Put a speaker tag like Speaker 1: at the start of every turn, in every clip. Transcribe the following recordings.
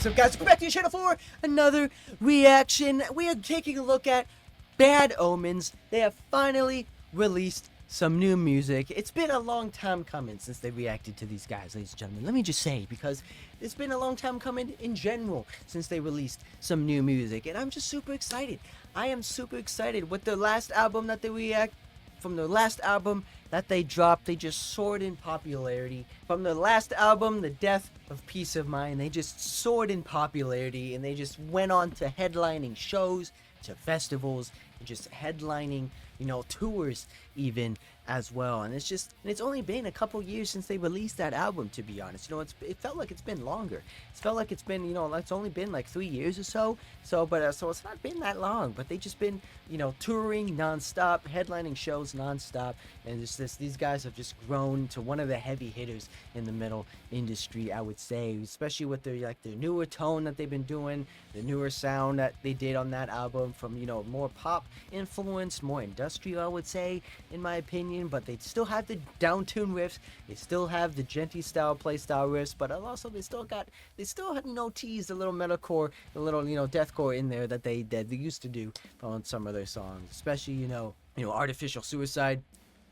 Speaker 1: What's up, guys? Welcome back to your channel for another reaction. We are taking a look at Bad Omens. They have finally released some new music. It's been a long time coming since they reacted to these guys, ladies and gentlemen. Let me just say, because it's been a long time coming in general since they released some new music, and I'm just super excited. I am super excited with the last album that from the last album that they dropped. They just soared in popularity. From the last album, The Death of Peace of Mind, they just soared in popularity, and they just went on to headlining shows, to festivals, and just headlining, tours even as well. And it's only been a couple years since they released that album, to be honest. It felt like it's been longer. It felt like it's been, it's only been like 3 years or so. So it's not been that long, but they just been, touring nonstop, headlining shows nonstop, and these guys have just grown to one of the heavy hitters in the metal industry, I would say, especially with their newer tone that they've been doing, the newer sound that they did on that album, from more pop influenced, more industrial, I would say, in my opinion. But they still have the down-tune riffs, they still have the genty style play style riffs, but also they still teased a little metalcore, a little deathcore in there that they used to do on some of their songs, especially Artificial Suicide.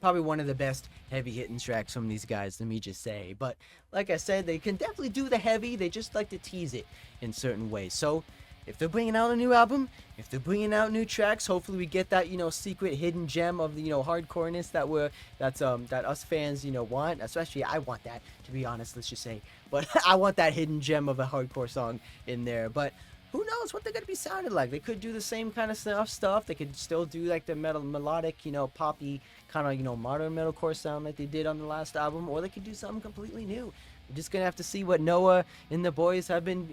Speaker 1: Probably one of the best heavy hitting tracks from these guys, let me just say. But like I said, they can definitely do the heavy, they just like to tease it in certain ways. So if they're bringing out a new album, if they're bringing out new tracks, hopefully we get that secret hidden gem of the hardcoreness that us fans want. Especially I want that, to be honest, let's just say. But I want that hidden gem of a hardcore song in there. But who knows what they're gonna be sounding like? They could do the same kind of stuff. They could still do like the melodic, poppy kind of modern metalcore sound like they did on the last album, or they could do something completely new. We're just gonna have to see what Noah and the boys have been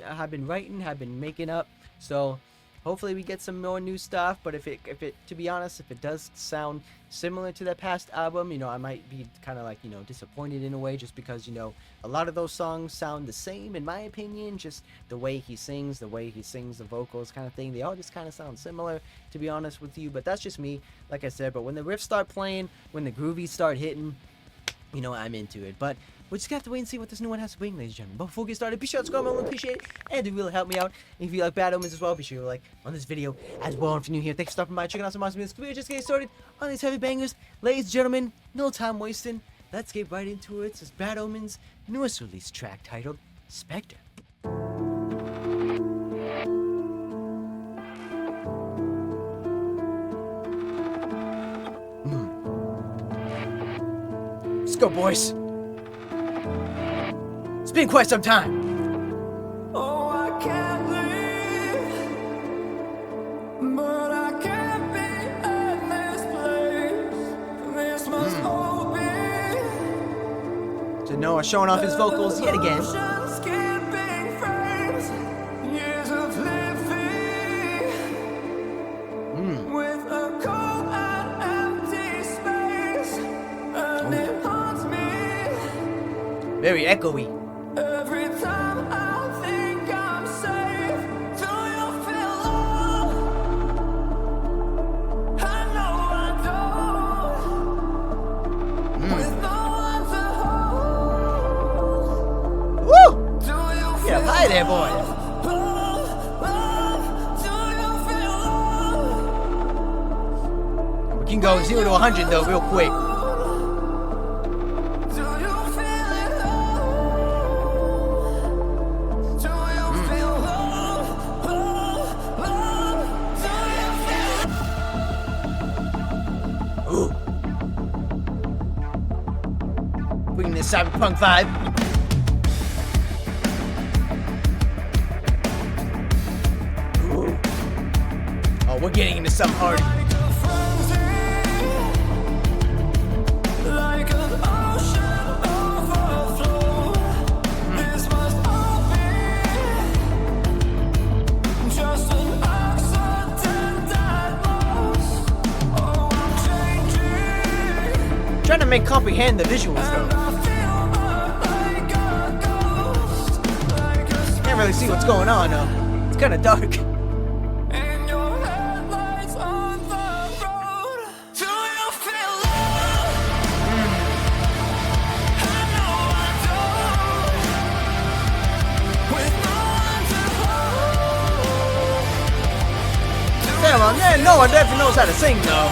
Speaker 1: writing, have been making up. So hopefully we get some more new stuff. But if it to be honest, if it does sound similar to that past album, I might be kind of disappointed in a way, just because a lot of those songs sound the same, in my opinion. Just the way he sings the vocals kind of thing, they all just kind of sound similar, to be honest with you. But that's just me, like I said. But when the riffs start playing, when the groovies start hitting, I'm into it. But we're just gonna have to wait and see what this new one has to bring, ladies and gentlemen. But before we get started, be sure to comment, I appreciate it, and it really help me out. And if you like Bad Omens as well, be sure to like on this video as well. And if you're new here, thanks for stopping by, checking out some awesome music. We're just getting started on these heavy bangers, ladies and gentlemen. No time wasting. Let's get right into it. This is Bad Omens' newest release track titled Specter. Let's go, boys. It's been quite some time.
Speaker 2: Oh, I can't leave, but I can't be in this place. This must all be.
Speaker 1: So Noah showing off his vocals yet again.
Speaker 2: Skipping frames, years of living with a cold and empty space, and it haunts me.
Speaker 1: Very echoey.
Speaker 2: Every time I think I'm safe, do you feel love? I know I don't. With no one to hold.
Speaker 1: Woo!
Speaker 2: Do you feel
Speaker 1: Yeah, hi there, boy.
Speaker 2: love? Do you feel love?
Speaker 1: We can go 0 to 100 though, real quick.
Speaker 2: Do you feel it all? Do you feel love? Love? Do you feel
Speaker 1: Ooh. Bringing this cyberpunk vibe. Ooh. Oh, we're getting into some hard.
Speaker 2: like a frenzy, like an ocean overflow? This must all be just an accident at most. Oh, I'm changing,
Speaker 1: Trying to make comprehend the visuals
Speaker 2: and
Speaker 1: though.
Speaker 2: I feel like a ghost, like a
Speaker 1: Can't really see what's going on though. It's kind of dark.
Speaker 2: in your headlights on the road. Do you feel love? I know I don't. With no one to
Speaker 1: No one ever knows how to sing though.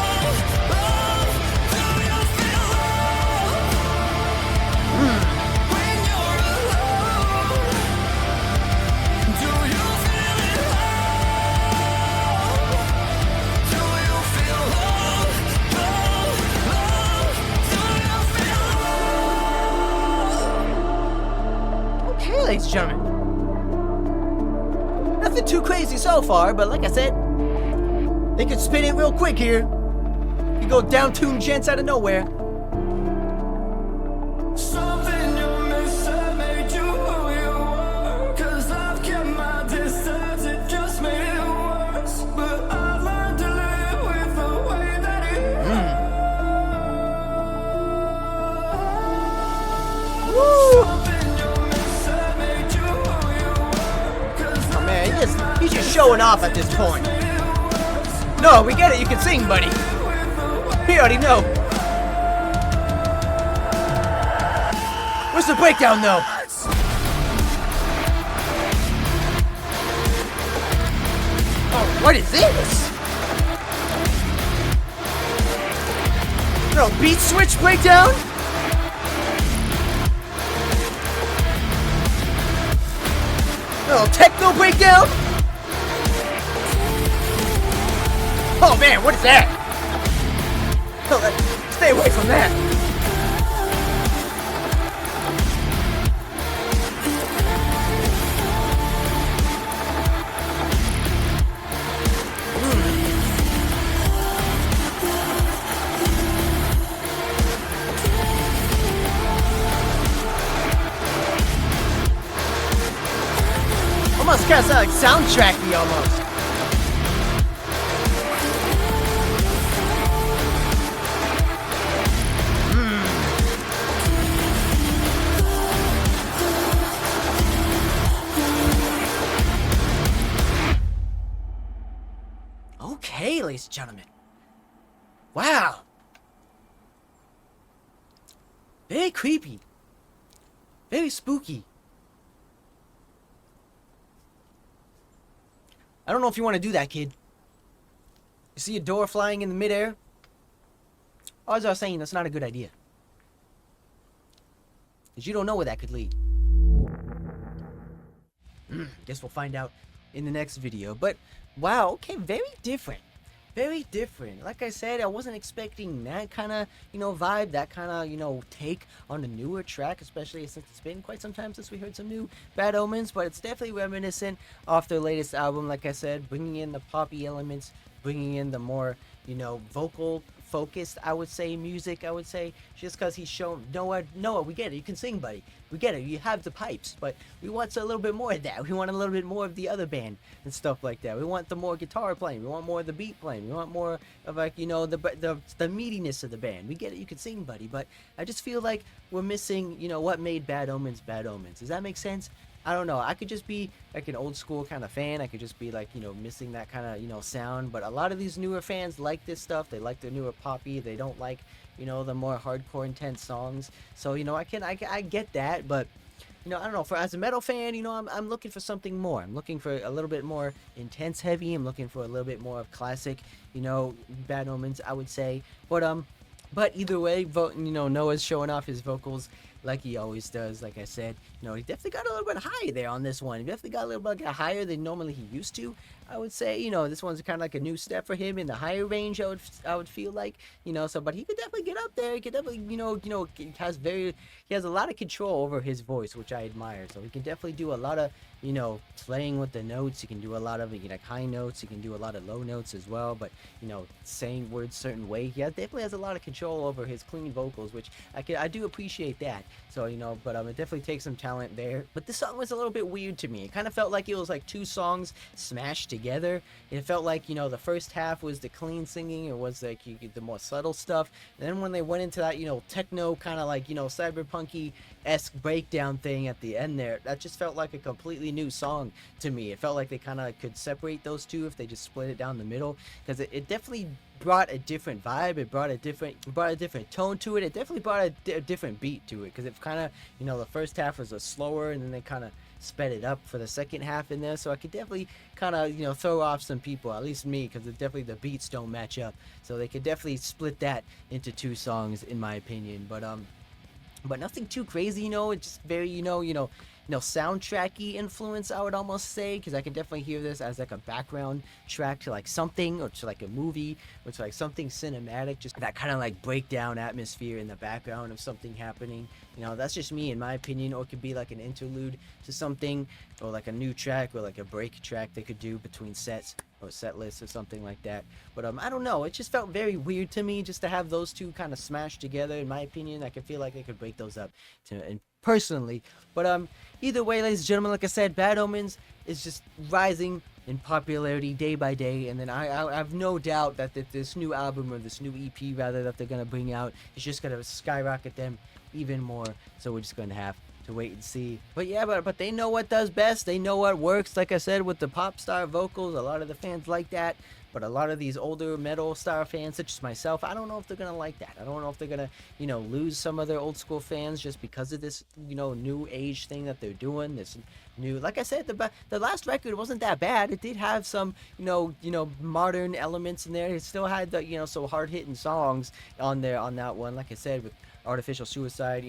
Speaker 1: Okay, ladies and gentlemen. Nothing too crazy so far, but like I said, they could spin it real quick here. You go down-tuned gents out of nowhere.
Speaker 2: Something you missing made you who you were. 'Cause I've kept my distance, it just made it worse. But I learned to live with the way that it
Speaker 1: Woo!
Speaker 2: Something you missing made you who you were. 'Cause
Speaker 1: Oh man, he's just showing off at this point. No, we get it. You can sing, buddy. We already know. Where's the breakdown, though? Oh, what is this? No, beat switch breakdown? No, techno breakdown? Oh man, what is that? Oh, stay away from that. Almost kind of sound like soundtracky almost. Okay, ladies and gentlemen. Wow. Very creepy. Very spooky. I don't know if you want to do that, kid. You see a door flying in the midair? As I was saying, that's not a good idea. Because you don't know where that could lead. Guess we'll find out in the next video. But, wow, okay, very different. Very different. Like I said, I wasn't expecting that kind of, vibe, that kind of, take on a newer track, especially since it's been quite some time since we heard some new Bad Omens, but it's definitely reminiscent of their latest album, like I said, bringing in the poppy elements, bringing in the more, vocal focused, I would say, music, just because he's shown, Noah, we get it, you can sing, buddy, we get it, you have the pipes, but we want a little bit more of that, we want a little bit more of the other band, and stuff like that, we want the more guitar playing, we want more of the beat playing, we want more of, like, the meatiness of the band, we get it, you can sing, buddy, but I just feel like we're missing, what made Bad Omens Bad Omens. Does that make sense? I don't know. I could just be like an old school kind of fan. I could just be like, missing that kind of, sound. But a lot of these newer fans like this stuff. They like the newer poppy. They don't like, the more hardcore intense songs. So, I get that. But, I don't know. As a metal fan, I'm looking for something more. I'm looking for a little bit more intense heavy. I'm looking for a little bit more of classic, Bad Omens, I would say. But either way, Noah's showing off his vocals like he always does. Like I said, he definitely got a little bit higher there on this one. He definitely got a little bit higher than normally he used to. I would say, this one's kind of like a new step for him in the higher range. I would feel like, but he could definitely get up there. He could definitely, he has a lot of control over his voice, which I admire. So he can definitely do a lot of, playing with the notes. He can do a lot of high notes. He can do a lot of low notes as well. But saying words certain way, he definitely has a lot of control over his clean vocals, which I do appreciate that. So but it definitely takes some talent there. But this song was a little bit weird to me. It kind of felt like it was like two songs smashed together. It felt like the first half was the clean singing, it was like the more subtle stuff, and then when they went into that techno kind of like cyberpunky-esque breakdown thing at the end there, that just felt like a completely new song to me. It felt like they kind of could separate those two if they just split it down the middle, because it definitely brought a different vibe. It brought a different tone to it. It definitely brought a different beat to it, because it kind of the first half was a slower, and then they kind of sped it up for the second half in there, so I could definitely kind of, you know, throw off some people, at least me, because definitely the beats don't match up. So they could definitely split that into 2 songs, in my opinion. But nothing too crazy, you know. It's just very, soundtracky influence, I would almost say, because I can definitely hear this as like a background track to like something, or to like a movie, or to like something cinematic, just that kind of like breakdown atmosphere in the background of something happening. You know, that's just me, in my opinion. Or it could be like an interlude to something, or like a new track, or like a break track they could do between sets, or set lists, or something like that. But I don't know, it just felt very weird to me just to have those two kind of smashed together. In my opinion, I could feel like they could break those up and personally. But either way, ladies and gentlemen, like I said, Bad Omens is just rising in popularity day by day, and then I have no doubt that this new album, or this new EP rather, that they're gonna bring out is just gonna skyrocket them even more. So we're just gonna have to wait and see. But yeah, but they know what does best. They know what works. Like I said, with the pop star vocals, a lot of the fans like that. But a lot of these older metal star fans, such as myself, I don't know if they're gonna like that. I don't know if they're gonna, lose some of their old school fans just because of this, new age thing that they're doing. This new, like I said, the last record wasn't that bad. It did have some, modern elements in there. It still had the, some hard hitting songs on there on that one. Like I said, with Artificial Suicide,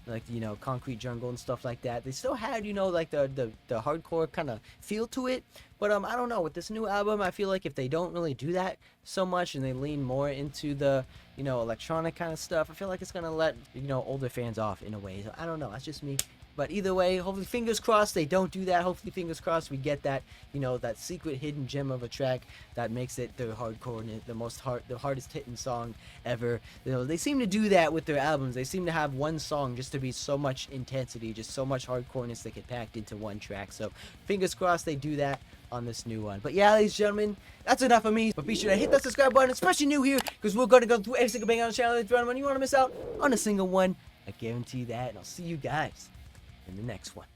Speaker 1: like Concrete Jungle and stuff like that. They still had, like the hardcore kind of feel to it. But I don't know, with this new album, I feel like if they don't really do that so much and they lean more into the electronic kind of stuff, I feel like it's gonna let older fans off in a way. So I don't know, that's just me. But either way, hopefully, fingers crossed, they don't do that. Hopefully, fingers crossed, we get that, that secret hidden gem of a track that makes it the hardcore, the hardest hitting song ever. They seem to do that with their albums. They seem to have one song just to be so much intensity, just so much hardcoreness they get packed into one track. So fingers crossed they do that on this new one. But yeah, ladies and gentlemen, that's enough of me. But be sure to hit that subscribe button, especially new here, because we're going to go through every single bang on the channel. If you want to miss out on a single one, I guarantee that. And I'll see you guys in the next one.